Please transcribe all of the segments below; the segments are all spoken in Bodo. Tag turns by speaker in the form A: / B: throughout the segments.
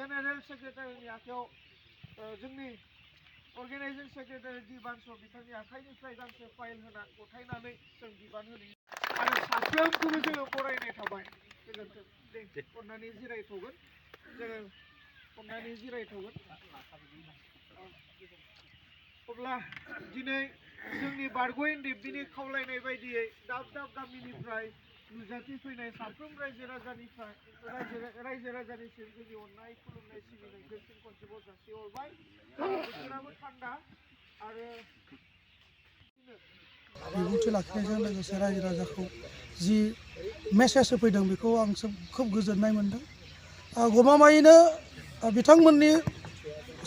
A: जेनेरेल सेक्रेटारिनि आखायाव जोंनि अर्गेनाइजिं सेक्रेटारि दिबानस' बिथांनि आखाइनिफ्राय गांसे फाइल होना गथायनानै जों बिबान होनाय आरो साफ्रोमखौबो जोङो बरायनाय थाबाय। गोजोन्थों। दे अननानै जिरायथ'गोन जोङो अननानै जिरायथ'गोन। अब्ला दिनै जोंनि बारग'इन देबदिनि खावलायनाय बायदियै दाब दाब गामिनिफ्राय नुजाथि फैनाय साफ्रोम रायजो राजानिसिम जोंनि अननाय खुलुमनाय सिबिनायखौ फिन खनसेबाव जासिहरबाय। बोथोराबो थान्दा आरो
B: बिबुंथि लाखिनायजों लोगोसे रायजो राजाखौ जि मेसेज होफैदों बेखौ आं खोब गोजोननाय मोनदों। गमामायैनो बिथांमोननि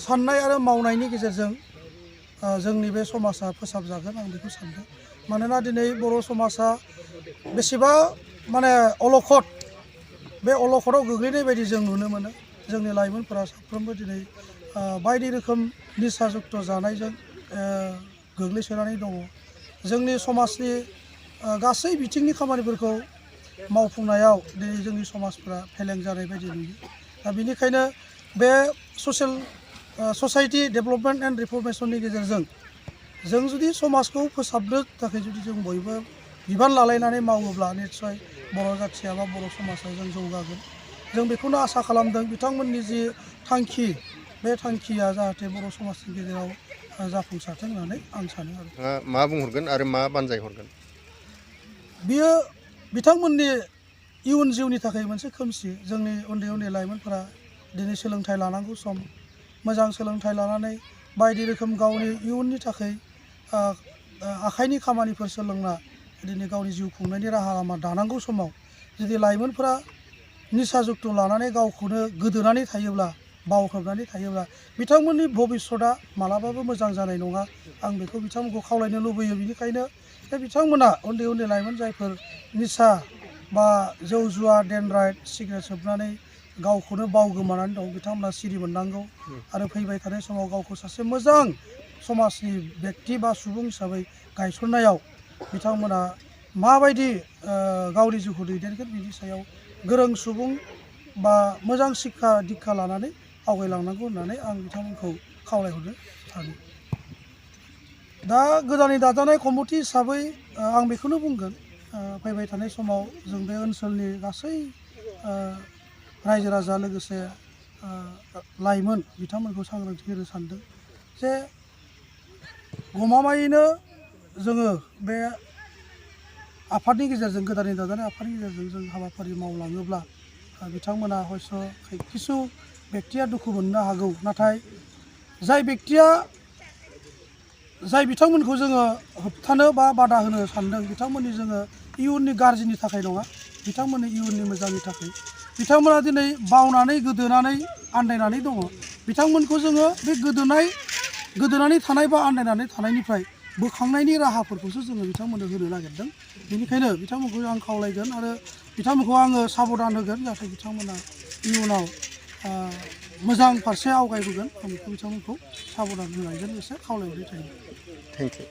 B: साननाय आरो मावनायनि गेजेरजों जोंनि बे समाजा फोसाबजागोन आं बेखौ सानदों। मानोना दिनै बर' समाजा बेसेबा अलखद बे अलखदाव गोग्लैनाय बायदि जों नुनो मोनो। जोंनि लाइमोनफोरा साफ्रोमबो दिनै बायदि रोखोम निसा जुक्त जानायजों गोग्लैसोनानै दङ। जोंनि समाजनि गासै बिथिंनि खामानिफोरखौ मावफुंनायाव दिनै जोंनि समाजफ्रा फेलें जानाय बायदि नुयो। दा बेनिखायनो बे ससाइटि डेभेलपमेन्ट एन्ड रिफर्मेसननि गेजेरजों जों जुदि समाजखौ फोसाबनो थाखाय जुदि जों बयबो बिबान लालायनानै मावोब्ला निस्सय बर' जाथिया बा बर' समाजा जों जौगागोन। जों बेखौनो आसा खालामदों बिथांमोननि जि थांखि बे थांखिया जाहाथे बर' समाजनि गेजेराव जाफुंसारथों होननानै आं सानो आरो।
C: मा बुंहरगोन आरो मा बानजाय हरगोन?
B: बियो बिथांमोननि इयुन जिउनि थाखाय मोनसे खोमसि। जोंनि उन्दै उन्दै लाइमोनफोरा दिनै सोलोंथाइ लानांगौ सम, मोजां सोलोंथाइ लानानै बायदि रोखोम गावनि इयुननि थाखाय आखाइनि खामानिफोर सोलोंना दिनै गावनि जिउ खुंनायनि राहा लामा दानांगौ समाव जुदि लाइमोनफोरा निसा जुक्त लानानै गावखौनो गोदोनानै थायोब्ला बावहाबनानै थायोब्ला बिथांमोननि भबिष्यतआ मालाबाबो मोजां जानाय नङा। आं बेखौ बिथांमोनखौ खावलायनो लुबैयो। बेनिखायनो बे बिथांमोना उन्दै उन्दै लाइमोन जायफोर निसा बा जौ जुवा डेनराइट सिगारेट सोबनानै गावखौनो बावगोमानानै दं बिथांमोना सिरि मोननांगौ आरो फैबाय थानाय समाव गावखौ सासे मोजां समाजनि बेक्ति बा सुबुं हिसाबै गायसननायाव बिथांमोना माबायदि गावनि जिउखौ दैदेनगोन बिनि सायाव गोरों सुबुं बा मोजां शिक्षा दिक्षा लानानै आवगायलांनांगौ होननानै आं बिथांमोनखौ खावलायहरनो सानो। दा गोदानै दाजानाय कमिटि हिसाबै आं बेखौनो बुंगोन फैबाय थानाय समाव जों बे ओनसोलनि गासै रायजो राजा लोगोसे लाइमोन बिथांमोनखौ सांग्रांथि होनो सानदों जे गमामायैनो जोङो बे आफादनि गेजेरजों गोदानै दाजानाय आफादनि गेजेरजों जों हाबाफारि मावलाङोब्ला बिथांमोना हयथ' किसु बेक्तिया दुखु मोननो हागौ। नाथाय जाय बिथांमोनखौ जोङो होबथानो बा बादा होनो सानदों बिथांमोननि जोङो इयुननि गाज्रिनि थाखाय नङा, बिथांमोननि इयुननि मोजांनि थाखाय। बिथांमोना दिनै बावनानै गोदोनानै आन्दायनानै दङ। बिथांमोनखौ जोङो बे गोदोनानै थानाय बा आन्दायनानै थानायनिफ्राय बोखांनायनि राहाफोरखौसो जोङो बिथांमोननो होनो नागिरदों। बेनिखायनो बिथांमोनखौ आं खावलायगोन आरो बिथांमोनखौ आङो साबधान होगोन जाहाथे बिथांमोना इयुनाव मोजां फारसे आवगायबोगोन। आं बेखौ बिथांमोनखौ साबधान होनायजों लोगोसे खावलायहरनाय थायो।
C: Thank you.